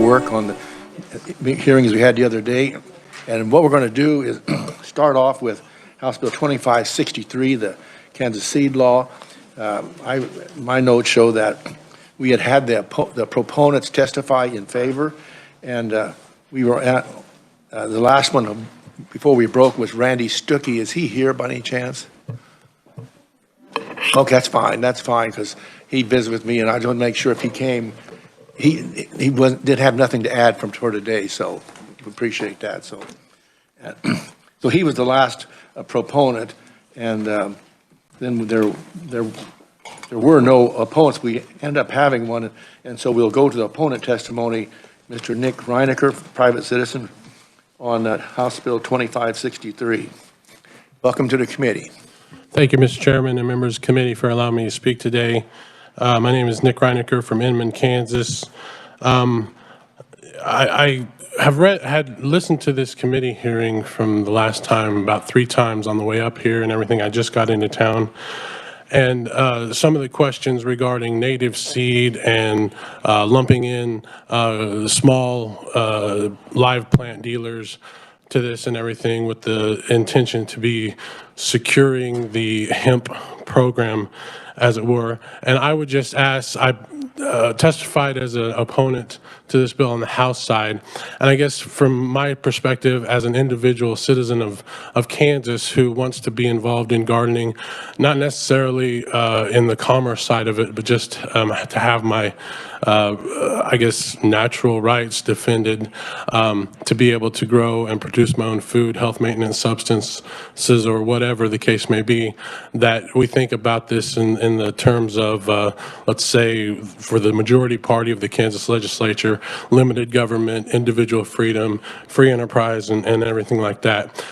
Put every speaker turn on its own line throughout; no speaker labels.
work on the hearings we had the other day. And what we're going to do is start off with House Bill 2563, the Kansas seed law. My notes show that we had the proponents testify in favor, and we were at the last one before we broke was Randy Stuckey. Is he here by any chance? Okay, that's fine. That's fine, because he visited with me, and I just want to make sure if he came, he did have nothing to add for today, so we appreciate that. So, so he was the last proponent, and then there were no opponents. We ended up having one, and so we'll go to the opponent testimony. Mr. Nick Reinecker, private citizen, on House Bill 2563. Welcome to the committee.
Thank you, Mr. Chairman and members of the committee, for allowing me to speak today. My name is Nick Reinecker from Inman, Kansas. I have listened to this committee hearing from the last time about 3 times on the way up here and everything. I just got into town. And some of the questions regarding native seed and lumping in small live plant dealers to this and everything with the intention to be securing the hemp program, as it were. And I would just ask, I testified as an opponent to this bill on the House side. And I guess from my perspective as an individual citizen of Kansas who wants to be involved in gardening, not necessarily in the commerce side of it, but just to have my, I guess, natural rights defended, to be able to grow and produce my own food, health maintenance substances, or whatever the case may be, that we think about this in the terms of, let's say, for the majority party of the Kansas Legislature, limited government, individual freedom, free enterprise, and everything like that.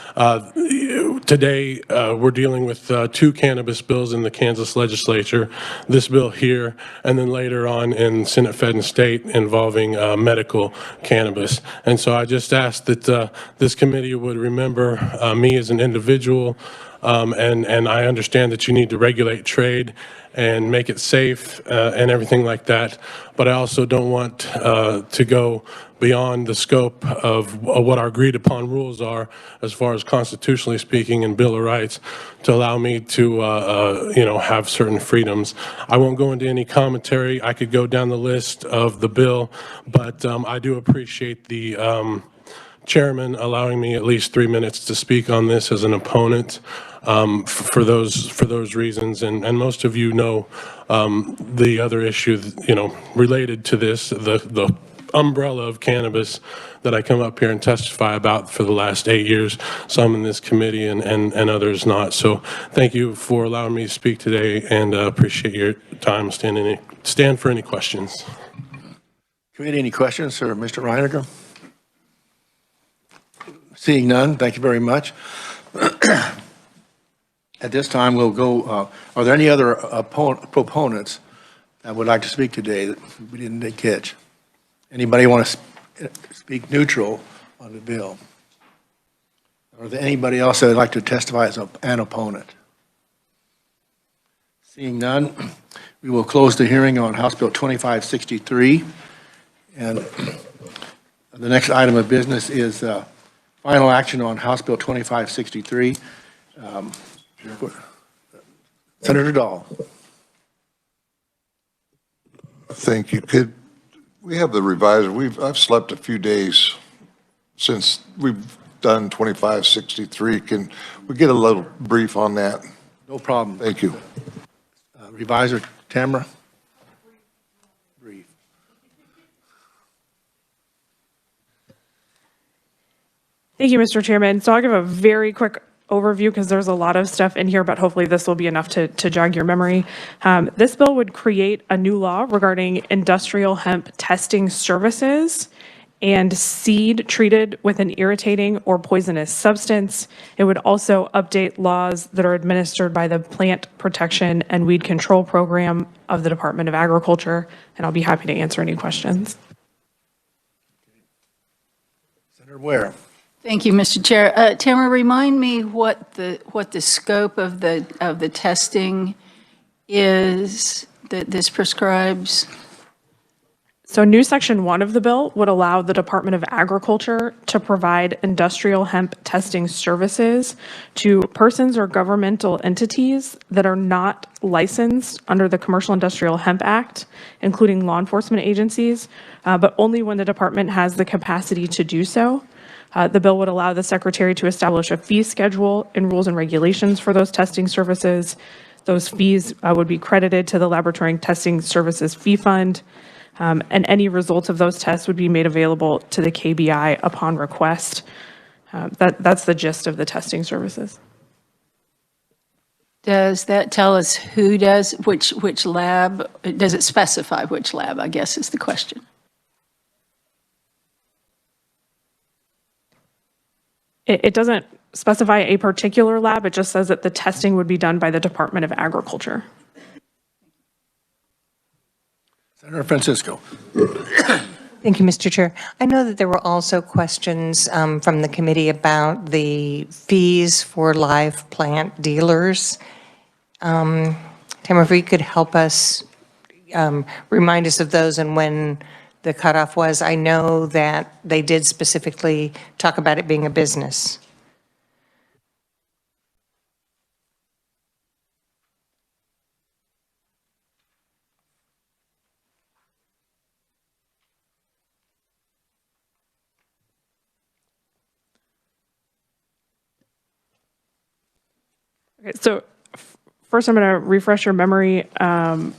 Today, we're dealing with 2 cannabis bills in the Kansas Legislature, this bill here, and then later on in Senate, Fed, and State involving medical cannabis. And so I just ask that this committee would remember me as an individual, and I understand that you need to regulate trade and make it safe and everything like that. But I also don't want to go beyond the scope of what our agreed upon rules are as far as constitutionally speaking and Bill of Rights to allow me to have certain freedoms. I won't go into any commentary. I could go down the list of the bill, but I do appreciate the chairman allowing me at least 3 minutes to speak on this as an opponent. For those reasons, and most of you know the other issue, related to this, the umbrella of cannabis that I come up here and testify about for the last 8 years, some in this committee and others not. So thank you for allowing me to speak today, and appreciate your time. Stand for any questions.
Committee, any questions for Mr. Reinecker? Seeing none, thank you very much. At this time, we'll go, are there any other proponents that would like to speak today that we didn't catch? Anybody want to speak neutral on the bill? Or is there anybody else that would like to testify as an opponent? Seeing none, we will close the hearing on House Bill 2563. And the next item of business is final action on House Bill 2563. Senator Dahl.
Thank you. Could we have the revisor? I've slept a few days since we've done 2563. Can we get a little brief on that?
No problem.
Thank you.
Revisor Tamara. Brief.
Thank you, Mr. Chairman. So I'll give a very quick overview because there's a lot of stuff in here, but hopefully this will be enough to jog your memory. This bill would create a new law regarding industrial hemp testing services and seed treated with an irritating or poisonous substance. It would also update laws that are administered by the Plant Protection and Weed Control Program of the Department of Agriculture, and I'll be happy to answer any questions.
Senator Ware.
Thank you, Mr. Chair. Tamara, remind me what the scope of the testing is that this prescribes.
So new section 1 of the bill would allow the Department of Agriculture to provide industrial hemp testing services to persons or governmental entities that are not licensed under the Commercial Industrial Hemp Act, including law enforcement agencies, but only when the department has the capacity to do so. The bill would allow the secretary to establish a fee schedule and rules and regulations for those testing services. Those fees would be credited to the Laboratory Testing Services Fee Fund. And any results of those tests would be made available to the KBI upon request. That's the gist of the testing services.
Does that tell us who does, which lab, does it specify which lab, I guess is the question.
It doesn't specify a particular lab, it just says that the testing would be done by the Department of Agriculture.
Senator Francisco.
Thank you, Mr. Chair. I know that there were also questions from the committee about the fees for live plant dealers. Tamara, if you could help us remind us of those and when the cutoff was. I know that they did specifically talk about it being a business.
Okay, so first I'm going to refresh your memory on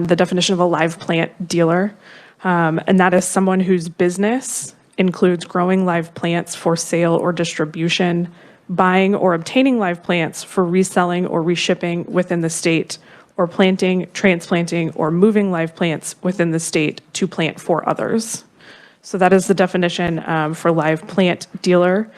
the definition of a live plant dealer. And that is someone whose business includes growing live plants for sale or distribution, buying or obtaining live plants for reselling or reshipping within the state, or planting, transplanting, or moving live plants within the state to plant for others. So that is the definition for live plant dealer.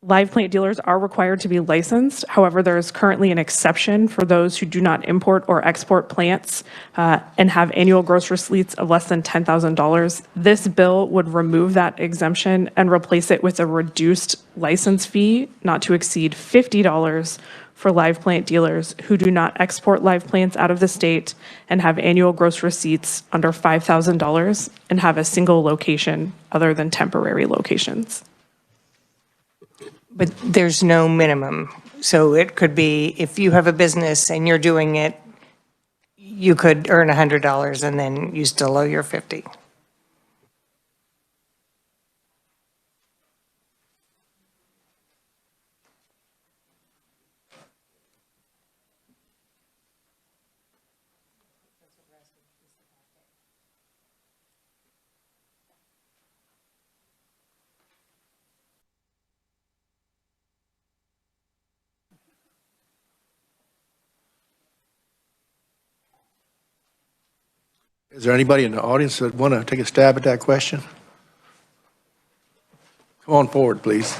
Live plant dealers are required to be licensed. However, there is currently an exception for those who do not import or export plants and have annual gross receipts of less than $10,000. This bill would remove that exemption and replace it with a reduced license fee not to exceed $50 for live plant dealers who do not export live plants out of the state and have annual gross receipts under $5,000 and have a single location other than temporary locations.
But there's no minimum. So it could be, if you have a business and you're doing it, you could earn $100 and then you still owe your 50.
Is there anybody in the audience that want to take a stab at that question? Come on forward, please.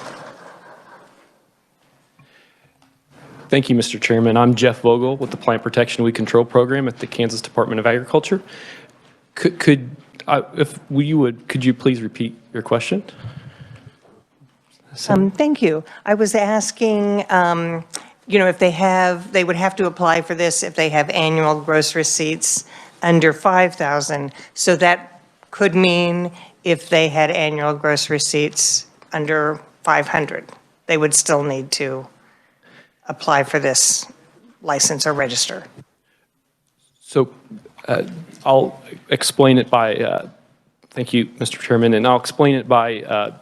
Thank you, Mr. Chairman. I'm Jeff Vogel with the Plant Protection Weed Control Program at the Kansas Department of Agriculture. Could you please repeat your question?
Thank you. I was asking, if they would have to apply for this if they have annual gross receipts under 5,000. So that could mean if they had annual gross receipts under 500, they would still need to apply for this license or register.
So I'll explain it by, thank you, Mr. Chairman, and I'll explain it by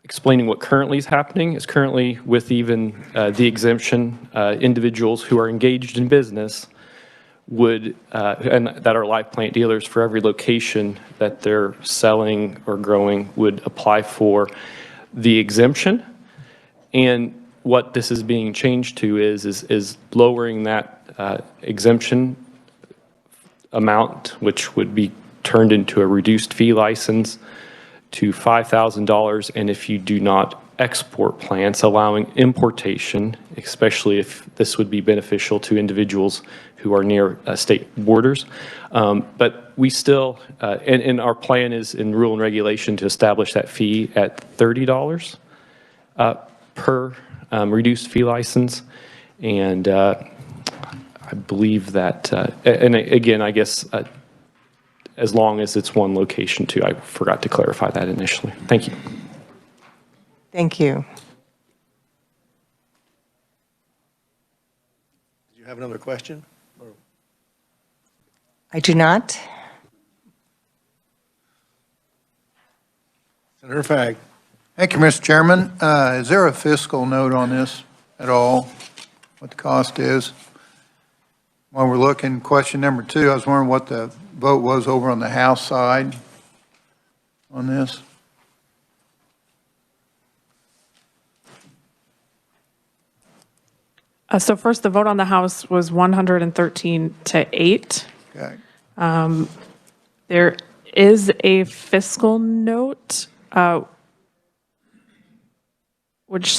explaining what currently is happening. Is currently with even the exemption, individuals who are engaged in business would, and that are live plant dealers for every location that they're selling or growing would apply for the exemption. And what this is being changed to is lowering that exemption amount, which would be turned into a reduced fee license, to $5,000. And if you do not export plants, allowing importation, especially if this would be beneficial to individuals who are near state borders. But we still, and our plan is in rule and regulation to establish that fee at $30 per reduced fee license. And I believe that, and again, I guess as long as it's one location too, I forgot to clarify that initially. Thank you.
Thank you.
Do you have another question?
I do not.
Senator Fagg.
Thank you, Mr. Chairman. Is there a fiscal note on this at all? What the cost is? While we're looking, question number 2, I was wondering what the vote was over on the House side on this.
So first, the vote on the House was 113 to 8.
Okay.
There is a fiscal note, which,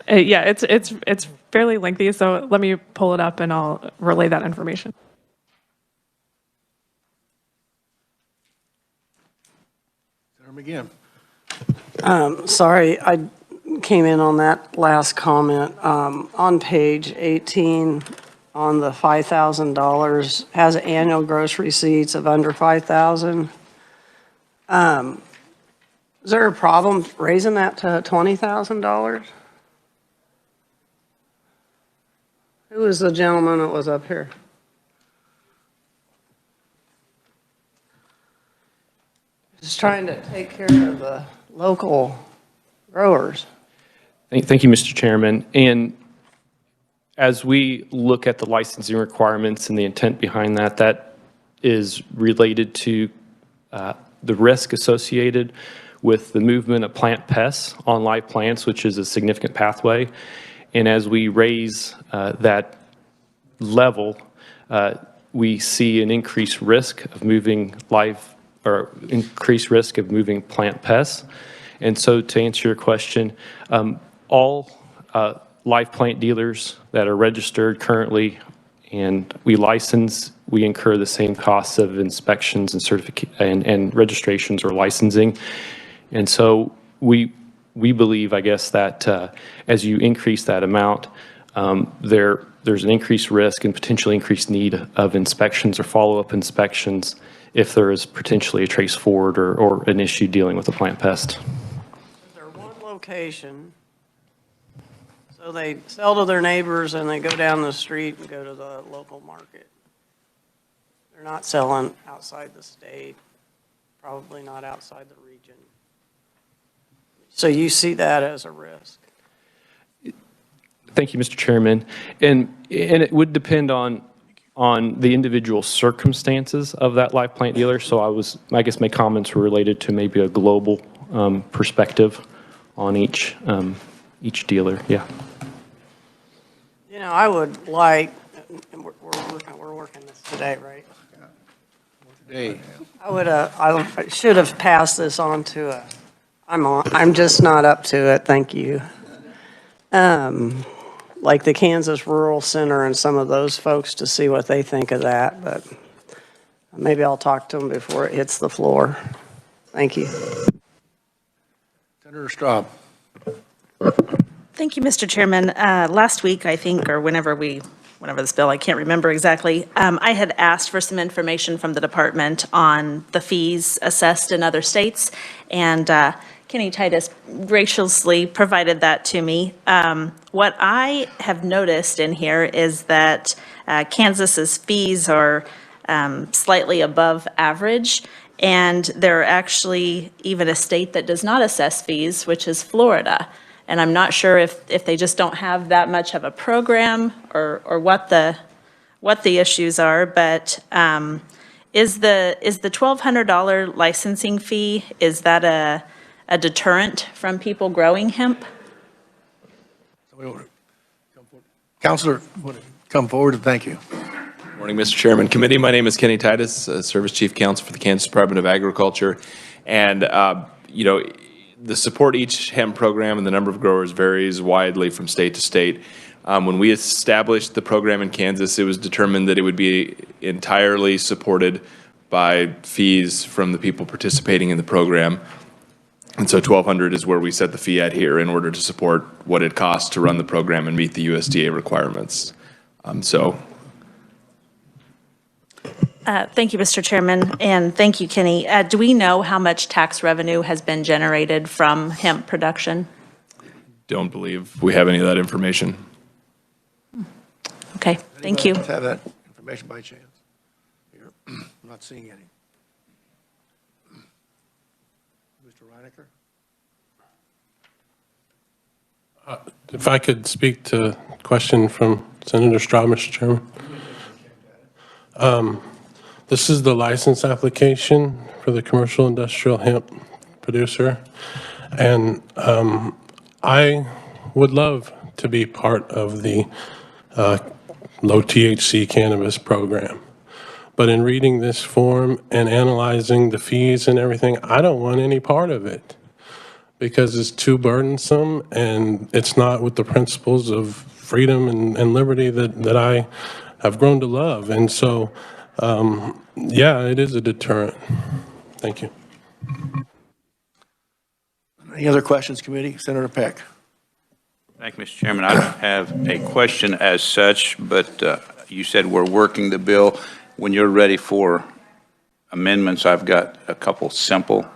yeah, it's fairly lengthy, so let me pull it up and I'll relay that information.
Senator McGinn.
Sorry, I came in on that last comment. On page 18, on the $5,000, has annual gross receipts of under $5,000. Is there a problem raising that to $20,000? Who was the gentleman that was up here? Just trying to take care of the local growers.
Thank you, Mr. Chairman. And as we look at the licensing requirements and the intent behind that, that is related to the risk associated with the movement of plant pests on live plants, which is a significant pathway. And as we raise that level, we see an increased risk of moving live or increased risk of moving plant pests. And so to answer your question, all live plant dealers that are registered currently and we license, we incur the same costs of inspections and and registrations or licensing. And so we believe, I guess, that as you increase that amount, there's an increased risk and potentially increased need of inspections or follow-up inspections if there is potentially a trace forward or an issue dealing with a plant pest.
They're one location, so they sell to their neighbors and they go down the street and go to the local market. They're not selling outside the state, probably not outside the region. So you see that as a risk?
Thank you, Mr. Chairman. And it would depend on the individual circumstances of that live plant dealer. So I guess my comments were related to maybe a global perspective on each dealer. Yeah.
You know, I would like, and we're working this today, right?
Today.
I should have passed this on to I'm just not up to it, thank you. Like the Kansas Rural Center and some of those folks to see what they think of that, but maybe I'll talk to them before it hits the floor. Thank you.
Senator Straub.
Thank you, Mr. Chairman. Last week, I think, or whenever this bill, I can't remember exactly, I had asked for some information from the department on the fees assessed in other states, and Kenny Titus graciously provided that to me. What I have noticed in here is that Kansas's fees are slightly above average, and they're actually even a state that does not assess fees, which is Florida. And I'm not sure if they just don't have that much of a program or what the issues are, but is the $1,200 licensing fee, is that a deterrent from people growing hemp?
Counselor, come forward and thank you.
Morning, Mr. Chairman, Committee. My name is Kenny Titus, Service Chief Counsel for the Kansas Department of Agriculture. And, you know, the support each hemp program and the number of growers varies widely from state to state. When we established the program in Kansas, it was determined that it would be entirely supported by fees from the people participating in the program. And so $1,200 is where we set the fee at here in order to support what it costs to run the program and meet the USDA requirements. So
Thank you, Mr. Chairman, and thank you, Kenny. Do we know how much tax revenue has been generated from hemp production?
don't believe we have any of that information.
Okay, thank you.
Let's have that information by chance. Here, I'm not seeing any. Mr. Reinecker?
If I could speak to a question from Senator Straub, Mr. Chairman. This is the license application for the commercial industrial hemp producer. And I would love to be part of the low THC cannabis program. But in reading this form and analyzing the fees and everything, I don't want any part of it because it's too burdensome and it's not with the principles of freedom and liberty that I have grown to love. And so, yeah, it is a deterrent. Thank you.
Any other questions, committee? Senator Peck?
Thank you, Mr. Chairman. I don't have a question as such, but you said we're working the bill. When you're ready for amendments, I've got a couple simple.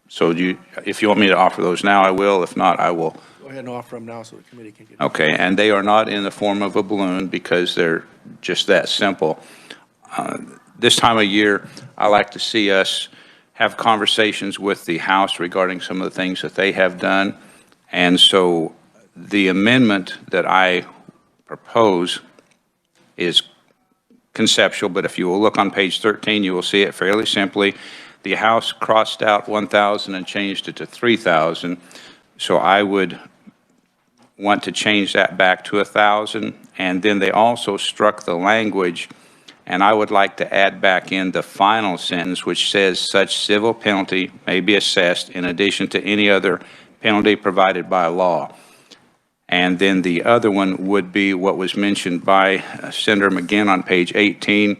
So if you want me to offer those now, I will. If not, I will.
Go ahead and offer them now so the committee can get.
Okay, and they are not in the form of a balloon because they're just that simple. This time of year, I like to see us have conversations with the House regarding some of the things that they have done. And so the amendment that I propose is conceptual, but if you will look on page 13, you will see it fairly simply. The House crossed out 1,000 and changed it to 3,000. So I would want to change that back to 1,000. And then they also struck the language, and I would like to add back in the final sentence, which says such civil penalty may be assessed in addition to any other penalty provided by law. And then the other one would be what was mentioned by Senator McGinn on page 18,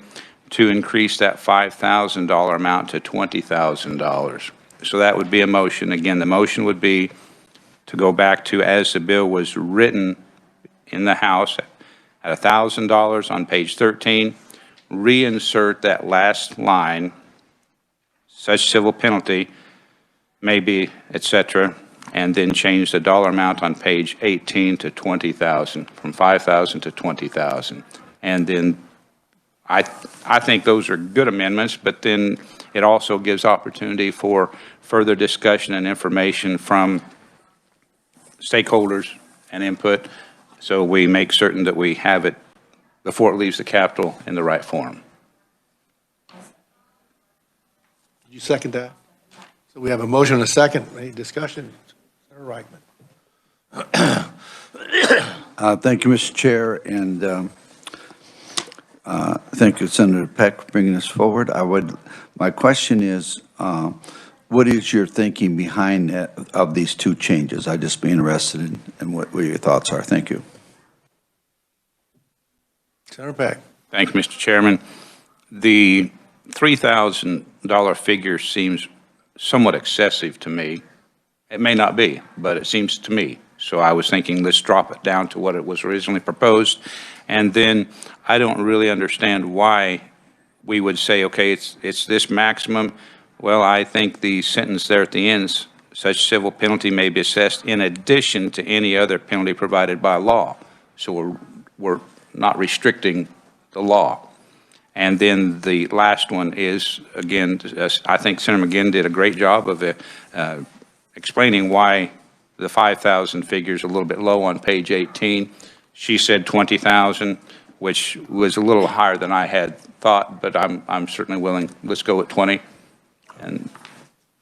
to increase that $5,000 amount to $20,000. So that would be a motion. Again, the motion would be to go back to as the bill was written in the House at $1,000 on page 13, reinsert that last line, such civil penalty may be, et cetera, and then change the dollar amount on page 18 to 20,000, from 5,000 to 20,000. And then I think those are good amendments, but then it also gives opportunity for further discussion and information from stakeholders and input, so we make certain that we have it before it leaves the Capitol in the right form.
Did you second that? So we have a motion and a second. Any discussion? Senator Reichman.
Thank you, Mr. Chair, and thank you, Senator Peck, for bringing this forward. My question is, what is your thinking behind of these two changes? I'd just be interested in what your thoughts are. Thank you.
Senator Peck.
Thank you, Mr. Chairman. The $3,000 figure seems somewhat excessive to me. It may not be, but it seems to me. So I was thinking, let's drop it down to what it was originally proposed. And then I don't really understand why we would say, okay, it's this maximum. Well, I think the sentence there at the end, such civil penalty may be assessed in addition to any other penalty provided by law. So we're not restricting the law. And then the last one is, again, I think Senator McGinn did a great job of explaining why the 5,000 figure is a little bit low on page 18. She said 20,000, which was a little higher than I had thought, but I'm certainly willing. Let's go with 20. And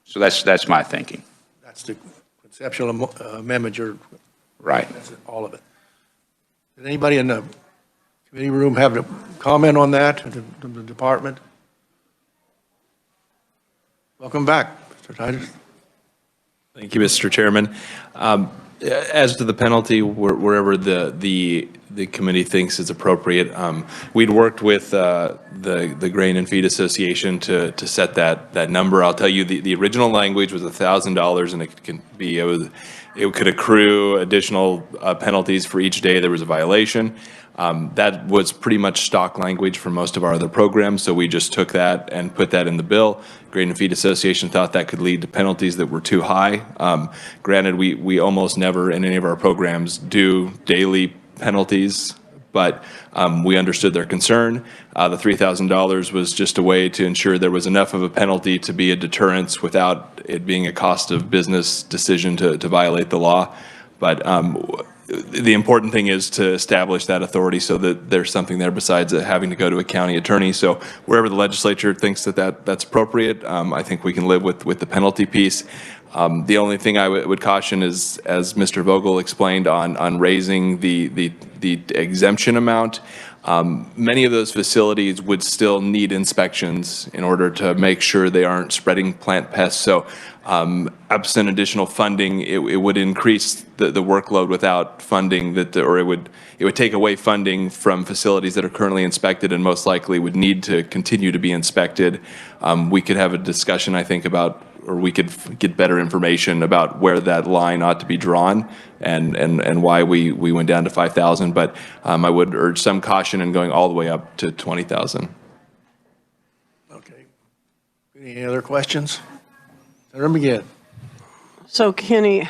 so that's my thinking.
That's the conceptual amendment. You're
right.
That's all of it. Did anybody in the committee room have a comment on that, the department? Welcome back, Mr. Titus.
Thank you, Mr. Chairman. As to the penalty, wherever the the committee thinks is appropriate. We'd worked with the Grain and Feed Association to set that number. I'll tell you, the original language was $1,000, and it could accrue additional penalties for each day there was a violation. That was pretty much stock language for most of our other programs, so we just took that and put that in the bill. Grain and Feed Association thought that could lead to penalties that were too high. Granted, we almost never in any of our programs do daily penalties, but we understood their concern. The $3,000 was just a way to ensure there was enough of a penalty to be a deterrence without it being a cost of business decision to violate the law. But the important thing is to establish that authority so that there's something there besides having to go to a county attorney. So wherever the legislature thinks that's appropriate, I think we can live with the penalty piece. The only thing I would caution is, as Mr. Vogel explained, on raising the exemption amount. Many of those facilities would still need inspections in order to make sure they aren't spreading plant pests. So absent additional funding, it would increase the workload without funding, or it would take away funding from facilities that are currently inspected and most likely would need to continue to be inspected. We could have a discussion, I think, about, or we could get better information about where that line ought to be drawn and why we went down to 5,000. But I would urge some caution in going all the way up to 20,000.
Okay. Any other questions? Senator McGinn.
So Kenny,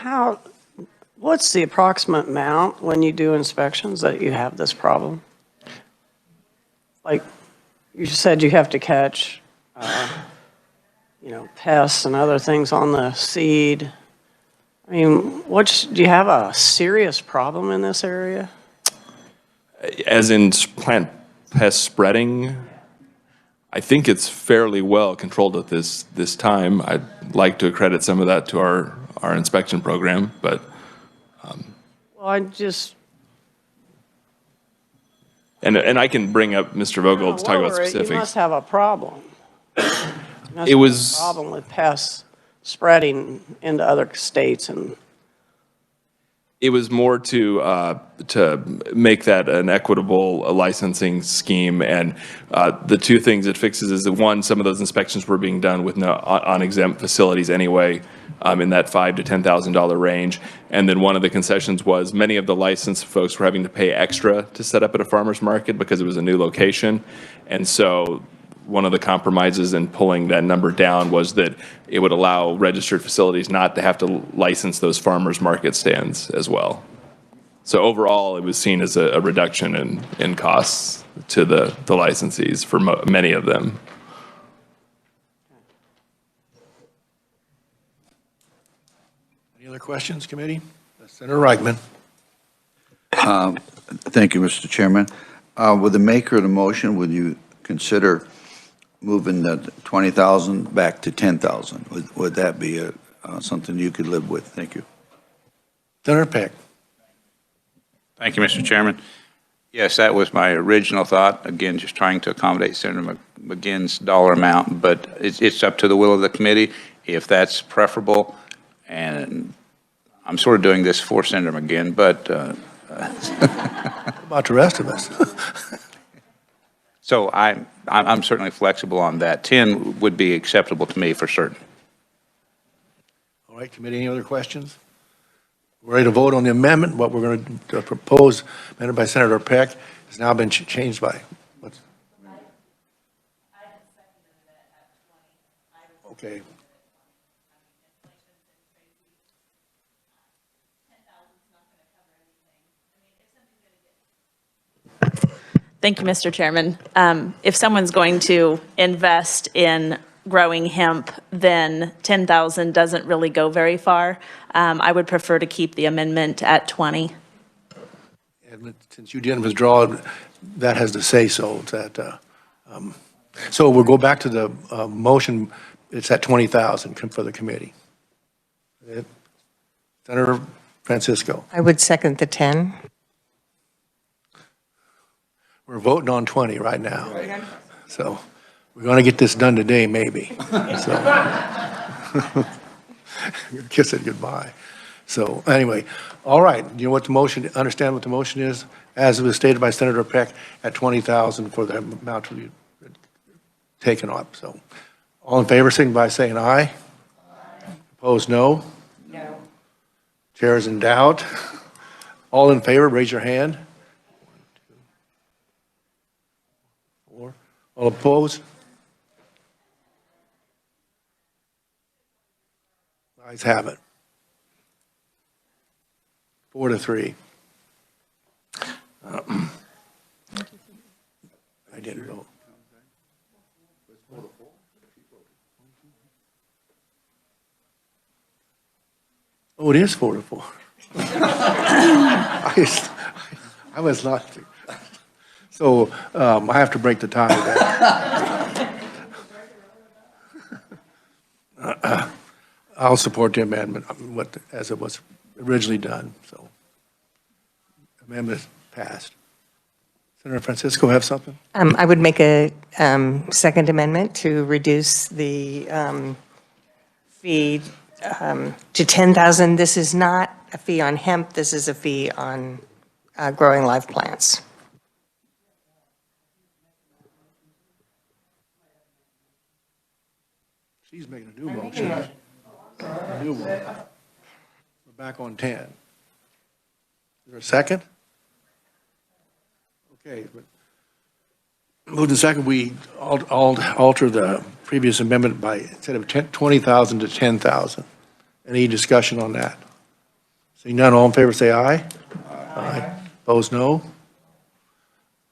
what's the approximate amount when you do inspections that you have this problem? Like you said, you have to catch, pests and other things on the seed. I mean, do you have a serious problem in this area?
As in plant pest spreading, I think it's fairly well controlled at this time. I'd like to accredit some of that to our inspection program, but.
Well,
And I can bring up Mr. Vogel to talk about specifics.
You must have a problem.
It was
a problem with pests spreading into other states, and
it was more to make that an equitable licensing scheme. And the two things it fixes is that, one, some of those inspections were being done with non-exempt facilities anyway, in that $5,000 to $10,000 range. And then one of the concessions was many of the licensed folks were having to pay extra to set up at a farmer's market because it was a new location. And so one of the compromises in pulling that number down was that it would allow registered facilities not to have to license those farmers market stands as well. So overall, it was seen as a reduction in costs to the licensees for many of them.
Any other questions, committee? Senator Reichman.
Thank you, Mr. Chairman. With the maker of the motion, would you consider moving the 20,000 back to 10,000? Would that be something you could live with? Thank you.
Senator Peck.
Thank you, Mr. Chairman. Yes, that was my original thought. Again, just trying to accommodate Senator McGinn's dollar amount, but it's up to the will of the committee if that's preferable. And I'm sort of doing this for Senator McGinn, but
what about the rest of us?
So I'm certainly flexible on that. 10 would be acceptable to me for certain.
All right, committee, any other questions? We're ready to vote on the amendment. What we're going to propose, amended by Senator Peck, has now been changed by, what's? Okay.
Thank you, Mr. Chairman. If someone's going to invest in growing hemp, then 10,000 doesn't really go very far. I would prefer to keep the amendment at 20.
And since you didn't withdraw, that has to say so. So we'll go back to the motion. It's at 20,000 for the committee. Senator Francisco.
I would second the 10.
We're voting on 20 right now. Right. So we're going to get this done today, maybe. So kiss it goodbye. So anyway, all right, you know what the motion, understand what the motion is? As it was stated by Senator Peck, at 20,000 for the amount to be taken up. So all in favor, signify by saying aye. Opposed, no? No. Chair is in doubt. All in favor, raise your hand. 1, 2, 4. All opposed? Ayes have it. 4-3. I didn't vote. Oh, it is 4-4. I was not. So I have to break the tie there. I'll support the amendment as it was originally done. So amendment passed. Senator Francisco have something?
I would make a second amendment to reduce the fee to 10,000. This is not a fee on hemp. This is a fee on growing live plants.
She's making a new motion. A new one. We're back on 10. Is there a second? Okay. Moved and second, we alter the previous amendment by, instead of 20,000 to 10,000. Any discussion on that? Seeing none, all in favor say aye. Aye. Opposed, no.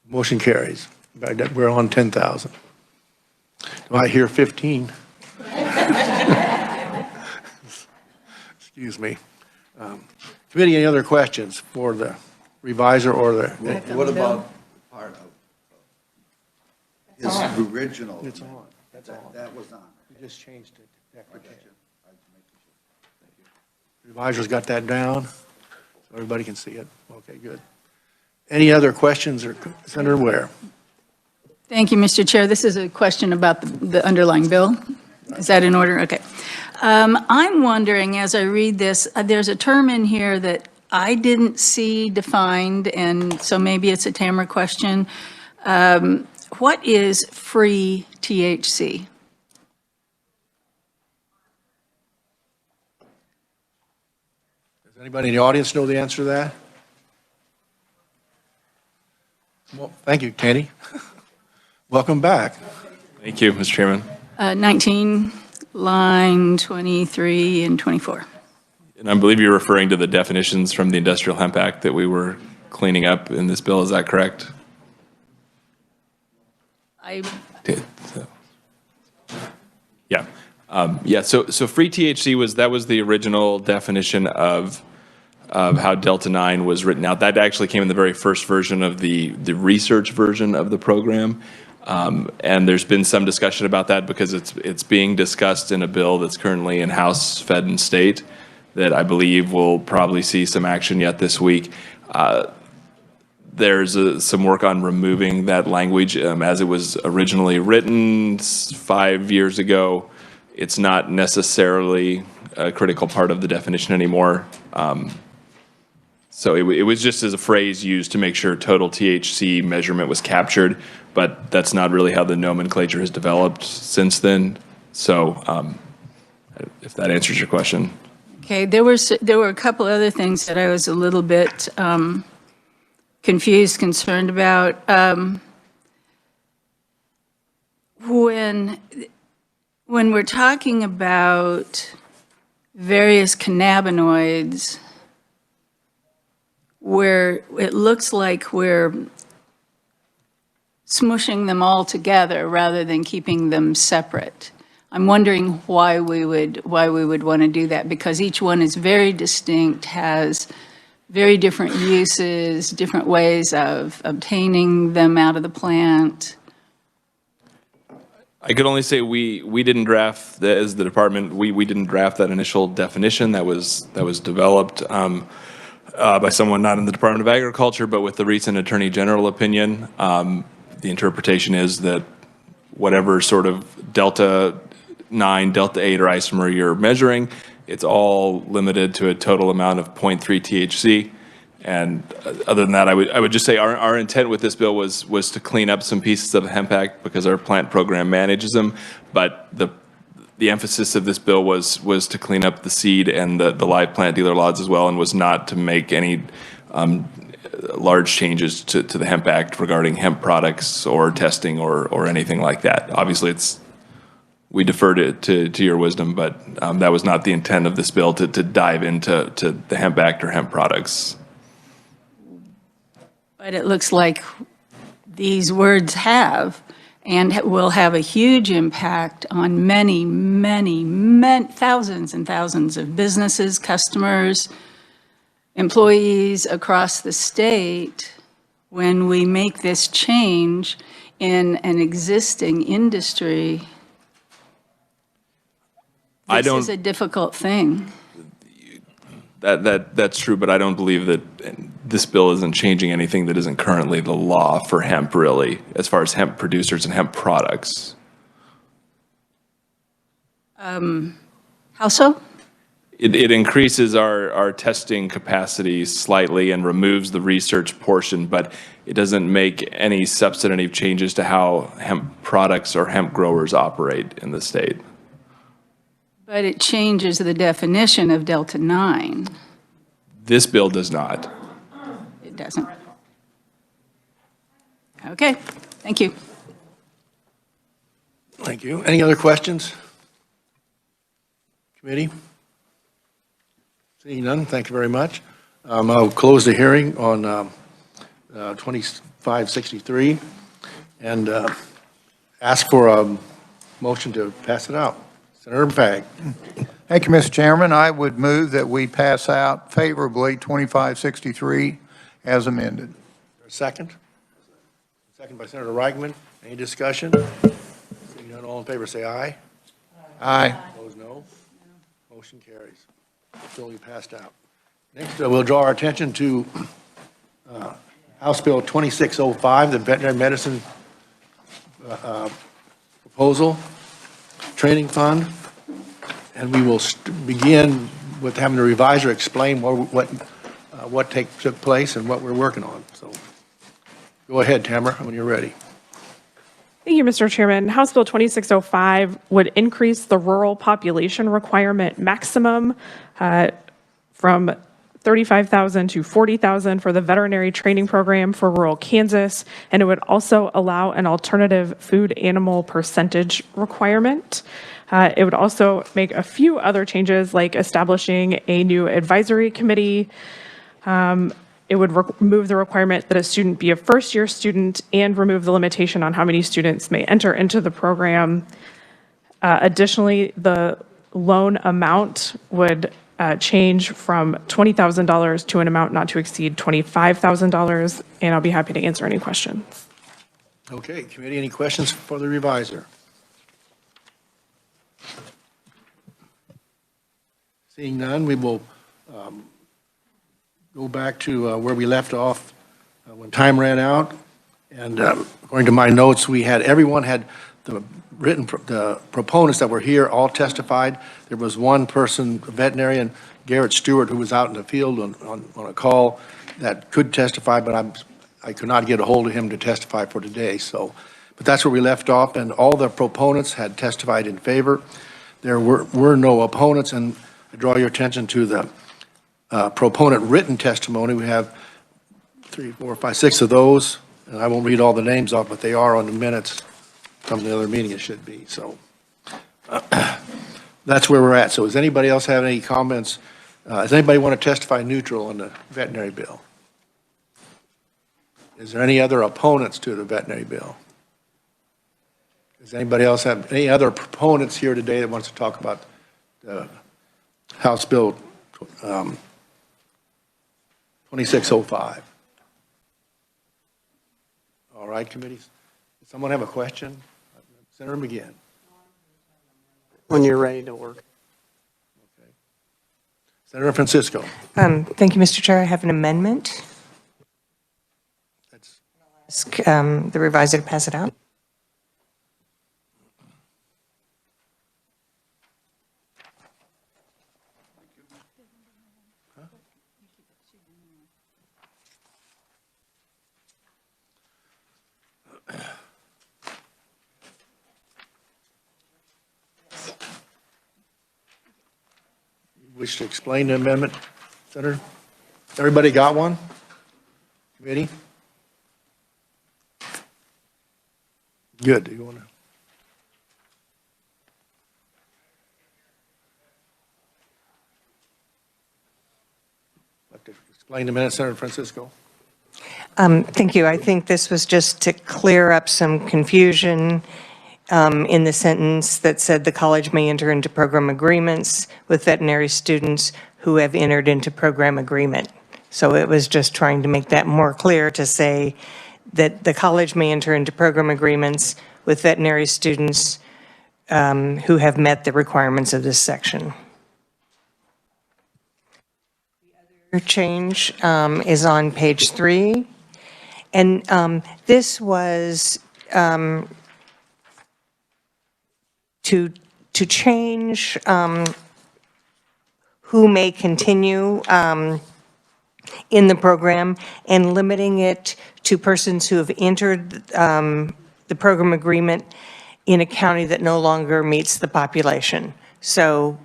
Motion carries. We're on 10,000. Do I hear 15? Excuse me. Committee, any other questions for the reviser or the?
What about part of his original?
It's on. That's on.
That was on.
We just changed it. Reviser's got that down, so everybody can see it. Okay, good. Any other questions, or Senator Ware?
Thank you, Mr. Chair. This is a question about the underlying bill. Is that in order? Okay. I'm wondering, as I read this, there's a term in here that I didn't see defined, and so maybe it's a Tamara question. What is free THC?
Does anybody in the audience know the answer to that? Well, thank you, Kenny. Welcome back.
Thank you, Mr. Chairman.
19, line 23 and 24.
And I believe you're referring to the definitions from the Industrial Hemp Act that we were cleaning up in this bill. Is that correct? Yeah. So free THC was the original definition of how Delta 9 was written out. That actually came in the very first version of the research version of the program. And there's been some discussion about that because it's being discussed in a bill that's currently in House, Fed, and State that I believe will probably see some action yet this week. There's some work on removing that language as it was originally written 5 years ago. It's not necessarily a critical part of the definition anymore. So it was just as a phrase used to make sure total THC measurement was captured, but that's not really how the nomenclature has developed since then. So if that answers your question.
Okay, there were a couple other things that I was a little bit confused, concerned about. When we're talking about various cannabinoids, where it looks like we're smushing them all together rather than keeping them separate. I'm wondering why we would want to do that, because each one is very distinct, has very different uses, different ways of obtaining them out of the plant.
I could only say we didn't draft, as the department, we didn't draft that initial definition that was developed by someone not in the Department of Agriculture, but with the recent Attorney General opinion. The interpretation is that whatever sort of Delta 9, Delta 8, or isomer you're measuring, It's all limited to a total amount of 0.3 THC. And other than that, I would just say our intent with this bill was to clean up some pieces of the Hemp Act because our plant program manages them. But the emphasis of this bill was to clean up the seed and the live plant dealer laws as well, and was not to make any large changes to the Hemp Act regarding hemp products or testing or anything like that. Obviously, we deferred to your wisdom, but that was not the intent of this bill to dive into the Hemp Act or hemp products.
But it looks like these words have and will have a huge impact on many, thousands and thousands of businesses, customers, employees across the state when we make this change in an existing industry. This is a difficult thing.
That's true, but I don't believe that this bill isn't changing anything that isn't currently the law for hemp, really, as far as hemp producers and hemp products.
How so?
It increases our testing capacity slightly and removes the research portion, but it doesn't make any substantive changes to how hemp products or hemp growers operate in the state.
But it changes the definition of Delta 9.
This bill does not.
It doesn't. Okay, thank you.
Thank you. Any other questions? Committee? Seeing none, thank you very much. I'll close the hearing on 2563 and ask for a motion to pass it out. Senator Fag.
Thank you, Mr. Chairman. I would move that we pass out favorably 2563 as amended.
A second? Second by Senator Reichman. Any discussion? Seeing none, all in favor say aye.
Aye.
Opposed, no. Motion carries. Bill be passed out. Next, we'll draw our attention to House Bill 2605, the veterinary medicine proposal, training fund, and we will begin with having the reviser explain what took place and what we're working on. So go ahead, Tamara, when you're ready.
Thank you, Mr. Chairman. House Bill 2605 would increase the rural population requirement maximum from 35,000 to 40,000 for the veterinary training program for rural Kansas, and it would also allow an alternative food animal percentage requirement. It would also make a few other changes, like establishing a new advisory committee. It would remove the requirement that a student be a first-year student and remove the limitation on how many students may enter into the program. Additionally, the loan amount would change from $20,000 to an amount not to exceed $25,000, and I'll be happy to answer any questions.
Okay, committee, any questions for the reviser? Seeing none, we will go back to where we left off when time ran out. And according to my notes, everyone had the proponents that were here all testified. There was one person, a veterinarian, Garrett Stewart, who was out in the field on a call that could testify, but I could not get a hold of him to testify for today. So, but that's where we left off, and all the proponents had testified in favor. There were no opponents, and I draw your attention to the proponent written testimony. We have 3, 4, 5, 6 of those, and I won't read all the names off, but they are on the minutes from the other meeting. It should be. So that's where we're at. So does anybody else have any comments? Does anybody want to testify neutral on the veterinary bill? Is there any other opponents to the veterinary bill? Does anybody else have any other proponents here today that wants to talk about House Bill 2605? All right, committees. Does someone have a question? Senator McGinn.
When you're ready to work.
Okay. Senator Francisco.
Thank you, Mr. Chair. I have an amendment.
That's
Ask the reviser to pass it out.
wish to explain the amendment, Senator? Everybody got one? Committee? Good. Do you want to? Like to explain the amendment, Senator Francisco?
Thank you. I think this was just to clear up some confusion in the sentence that said the college may enter into program agreements with veterinary students who have entered into program agreement. So it was just trying to make that more clear to say that the college may enter into program agreements with veterinary students who have met the requirements of this section. The other change is on page 3. And this was to change who may continue in the program and limiting it to persons who have entered the program agreement in a county that no longer meets the population. So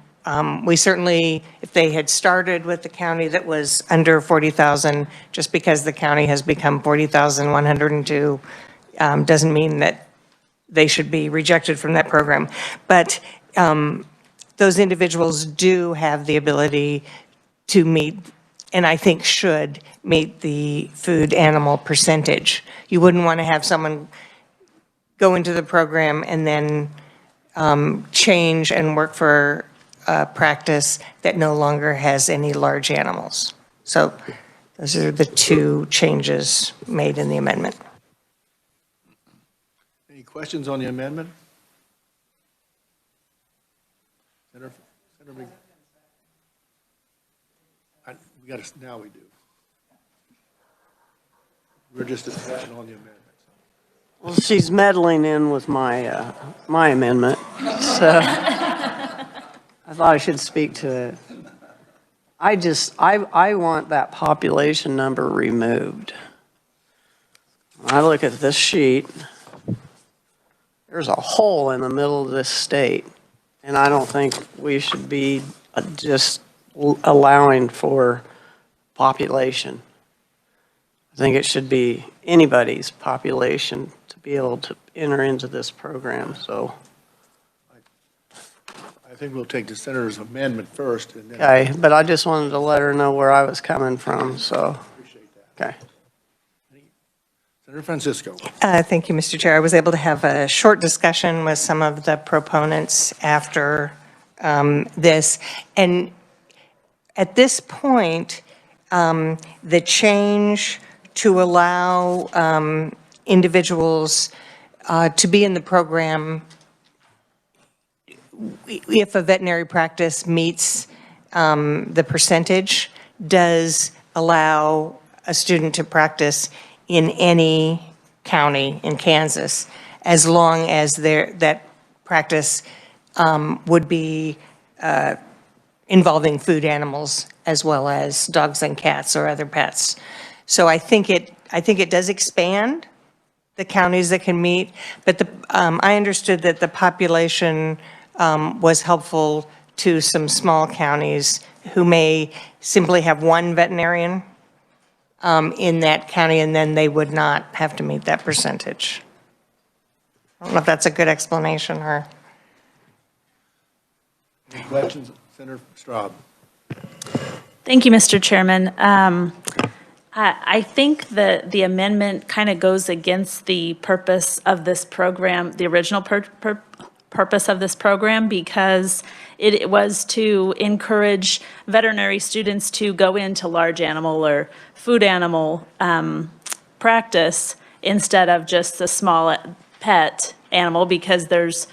we certainly, if they had started with the county that was under 40,000, just because the county has become 40,102, doesn't mean that they should be rejected from that program. But those individuals do have the ability to meet, and I think should meet, the food animal percentage. You wouldn't want to have someone go into the program and then change and work for a practice that no longer has any large animals. So those are the two changes made in the amendment.
Any questions on the amendment? Senator, we got to, now we do. We're just discussing on the amendment.
Well, she's meddling in with my, my amendment, so I thought I should speak to it. I want that population number removed. When I look at this sheet, there's a hole in the middle of this state, and I don't think we should be just allowing for population. I think it should be anybody's population to be able to enter into this program, so.
I think we'll take the senator's amendment first, and then.
Okay, but I just wanted to let her know where I was coming from, so.
Appreciate that.
Okay.
Senator Francisco.
Thank you, Mr. Chair. I was able to have a short discussion with some of the proponents after this. And at this point, the change to allow individuals to be in the program if a veterinary practice meets the percentage, does allow a student to practice in any county in Kansas, as long as that practice would be involving food animals as well as dogs and cats or other pets. So I think it does expand the counties that can meet, but I understood that the population was helpful to some small counties who may simply have one veterinarian in that county, and then they would not have to meet that percentage. I don't know if that's a good explanation or.
Any questions? Senator Straub.
Thank you, Mr. Chairman. I think that the amendment kind of goes against the purpose of this program, the original purpose of this program, because it was to encourage veterinary students to go into large animal or food animal practice instead of just the small pet animal, because there's,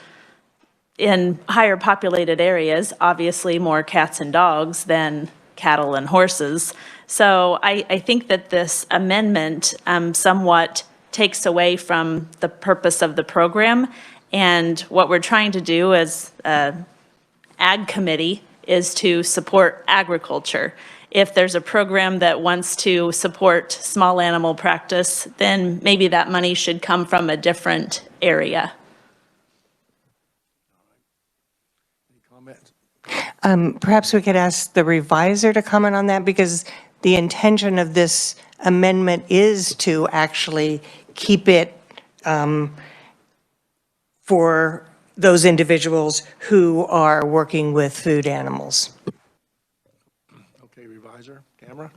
in higher populated areas, obviously more cats and dogs than cattle and horses. So I think that this amendment somewhat takes away from the purpose of the program. And what we're trying to do as Ag Committee is to support agriculture. If there's a program that wants to support small animal practice, then maybe that money should come from a different area.
Any comments?
Perhaps we could ask the reviser to comment on that, because the intention of this amendment is to actually keep it for those individuals who are working with food animals.
Okay, reviser, Tamara?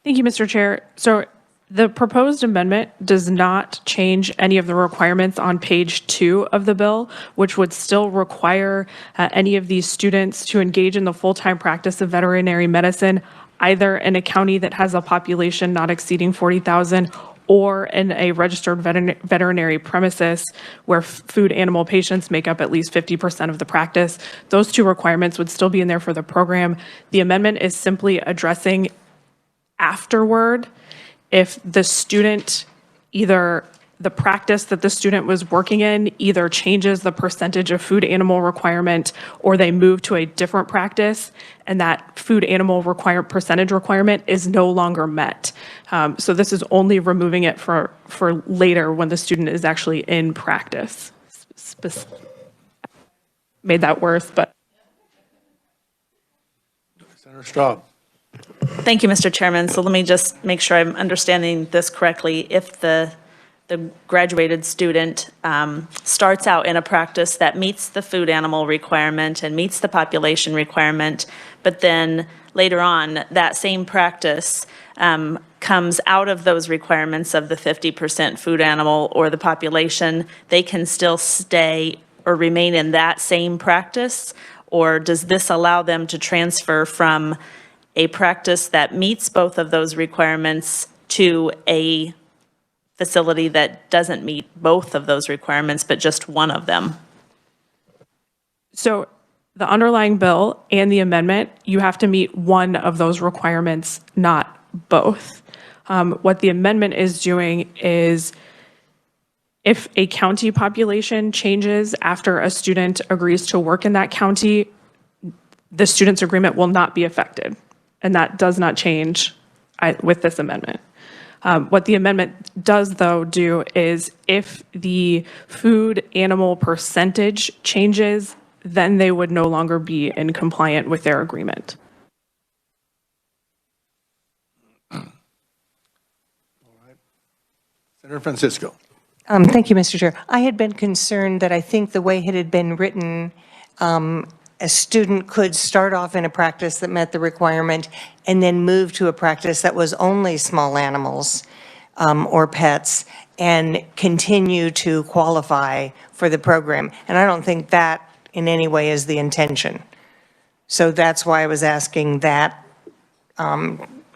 Thank you, Mr. Chair. So the proposed amendment does not change any of the requirements on page 2 of the bill, which would still require any of these students to engage in the full-time practice of veterinary medicine, either in a county that has a population not exceeding 40,000 or in a registered veterinary premises where food animal patients make up at least 50% of the practice. Those two requirements would still be in there for the program. The amendment is simply addressing afterward if the student, either the practice that the student was working in either changes the percentage of food animal requirement or they move to a different practice and that food animal percentage requirement is no longer met. So this is only removing it for later when the student is actually in practice. Made that worse, but.
Senator Straub.
Thank you, Mr. Chairman. So let me just make sure I'm understanding this correctly. If the graduated student starts out in a practice that meets the food animal requirement and meets the population requirement, but then later on, that same practice comes out of those requirements of the 50% food animal or the population, they can still stay or remain in that same practice? Or does this allow them to transfer from a practice that meets both of those requirements to a facility that doesn't meet both of those requirements, but just one of them?
So the underlying bill and the amendment, you have to meet one of those requirements, not both. What the amendment is doing is if a county population changes after a student agrees to work in that county, the student's agreement will not be affected. And that does not change with this amendment. What the amendment does, though, do is if the food animal percentage changes, then they would no longer be in compliant with their agreement.
All right. Senator Francisco.
Thank you, Mr. Chair. I had been concerned that I think the way it had been written, a student could start off in a practice that met the requirement and then move to a practice that was only small animals or pets and continue to qualify for the program. And I don't think that in any way is the intention. So that's why I was asking that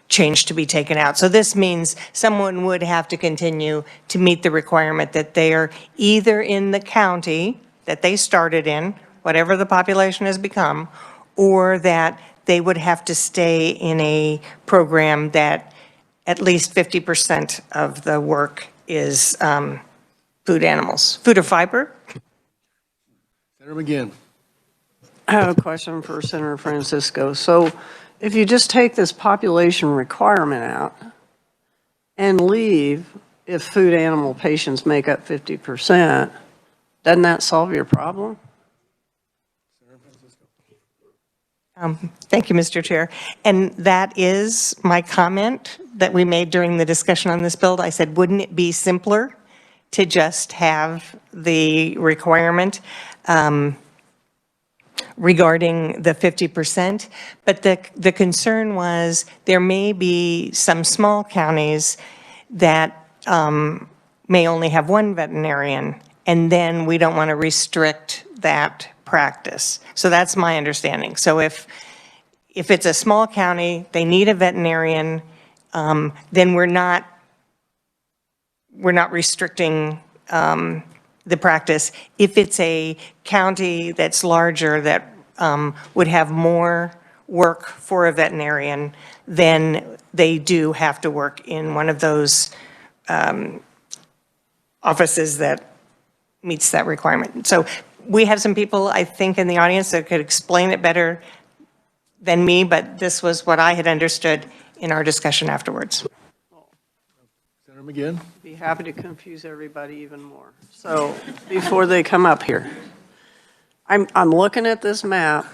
change to be taken out. So this means someone would have to continue to meet the requirement that they are either in the county that they started in, whatever the population has become, or that they would have to stay in a program that at least 50% of the work is food animals. Food or fiber?
Senator McGinn.
I have a question for Senator Francisco. So if you just take this population requirement out and leave if food animal patients make up 50%, doesn't that solve your problem?
Thank you, Mr. Chair. And that is my comment that we made during the discussion on this bill. I said, wouldn't it be simpler to just have the requirement regarding the 50%? But the concern was there may be some small counties that may only have one veterinarian, and then we don't want to restrict that practice. So that's my understanding. So if it's a small county, they need a veterinarian, then we're not restricting the practice. If it's a county that's larger that would have more work for a veterinarian, then they do have to work in one of those offices that meets that requirement. So we have some people, I think, in the audience that could explain it better than me, but this was what I had understood in our discussion afterwards.
Senator McGinn.
Be happy to confuse everybody even more. So before they come up here, I'm looking at this map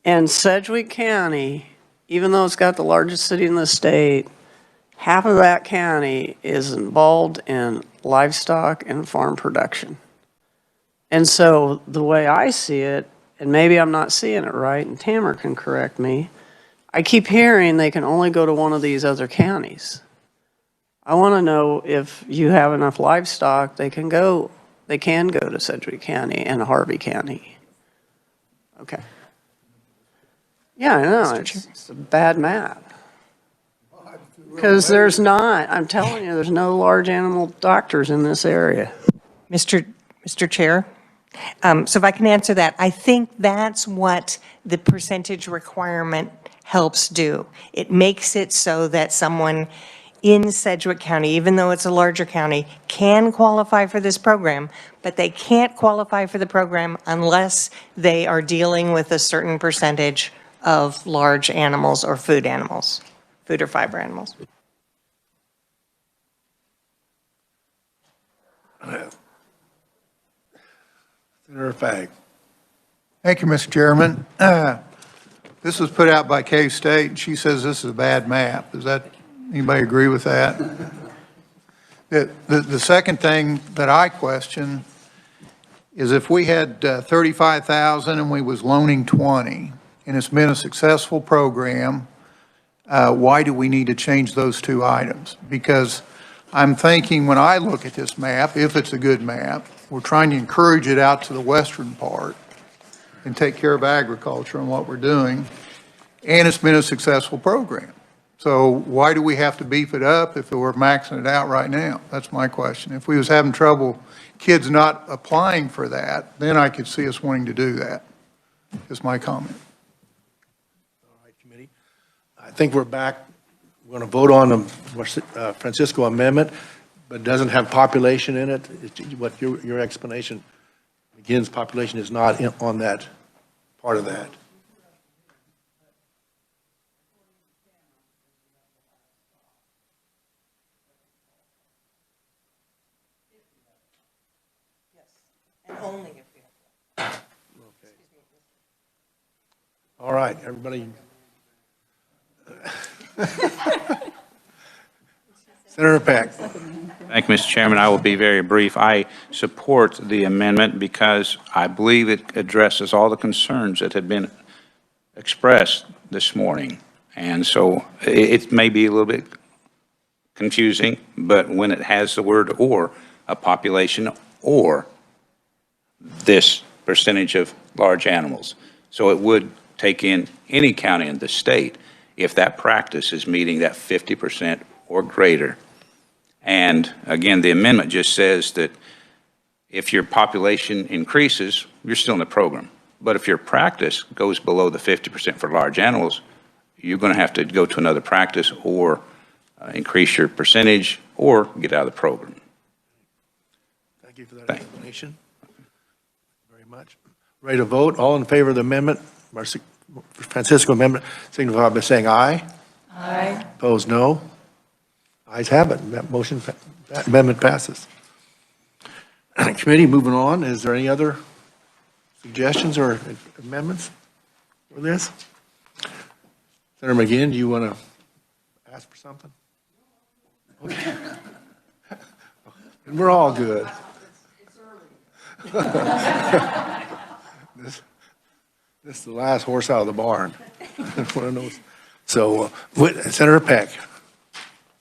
And Sedgwick County, even though it's got the largest city in the state, half of that county is involved in livestock and farm production. And so the way I see it, and maybe I'm not seeing it right, and Tamara can correct me, I keep hearing they can only go to one of these other counties. I want to know if you have enough livestock, they can go to Sedgwick County and Harvey County. Okay. Yeah, I know, it's a bad map. Because there's not, I'm telling you, there's no large animal doctors in this area.
Mr. Chair, so if I can answer that, I think that's what the percentage requirement helps do. It makes it so that someone in Sedgwick County, even though it's a larger county, can qualify for this program, but they can't qualify for the program unless they are dealing with a certain percentage of large animals or food animals, food or fiber animals.
Senator Fagg.
Thank you, Mr. Chairman. This was put out by K-State, and she says this is a bad map. Does that, anybody agree with that? The second thing that I question is if we had 35,000 and we was loaning 20, and it's been a successful program, why do we need to change those two items? Because I'm thinking when I look at this map, if it's a good map, we're trying to encourage it out to the western part and take care of agriculture and what we're doing, and it's been a successful program. So why do we have to beef it up if we're maxing it out right now? That's my question. If we was having trouble, kids not applying for that, then I could see us wanting to do that. Just my comment.
All right, committee. I think we're back. We're going to vote on the Francisco amendment, but it doesn't have population in it. What your explanation begins, population is not on that part of that.
Only if we have.
Okay. All right, everybody. Senator Peck.
Thank you, Mr. Chairman. I will be very brief. I support the amendment because I believe it addresses all the concerns that had been expressed this morning. And so it may be a little bit confusing, but when it has the word or, a population or this percentage of large animals. So it would take in any county in the state if that practice is meeting that 50% or greater. And again, the amendment just says that if your population increases, you're still in the program. But if your practice goes below the 50% for large animals, you're going to have to go to another practice or increase your percentage or get out of the program.
Thank you for that explanation. Very much. Ready to vote? All in favor of the amendment, Francisco amendment, signify by saying aye.
Aye.
Opposed, no. Ayes have it. That amendment passes. Committee, moving on. Is there any other suggestions or amendments for this? Senator McGinn, do you want to ask for something? Okay. And we're all good. This is the last horse out of the barn. One of those. So, Senator Peck.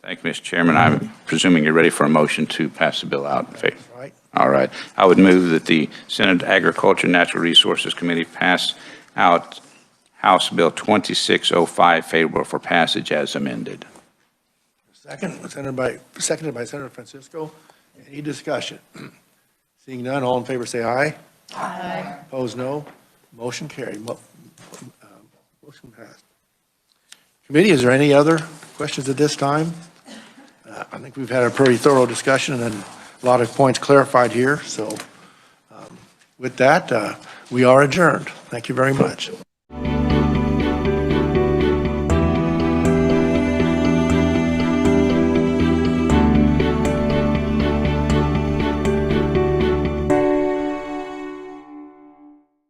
Thank you, Mr. Chairman. I'm presuming you're ready for a motion to pass the bill out.
Right.
All right. I would move that the Senate Agriculture and Natural Resources Committee pass out House Bill 2605 favorable for passage as amended.
Seconded by Senator Francisco. Any discussion? Seeing none, all in favor say aye.
Aye.
Opposed, no. Motion carried. Motion passed. Committee, is there any other questions at this time? I think we've had a pretty thorough discussion and a lot of points clarified here. So with that, we are adjourned. Thank you very much.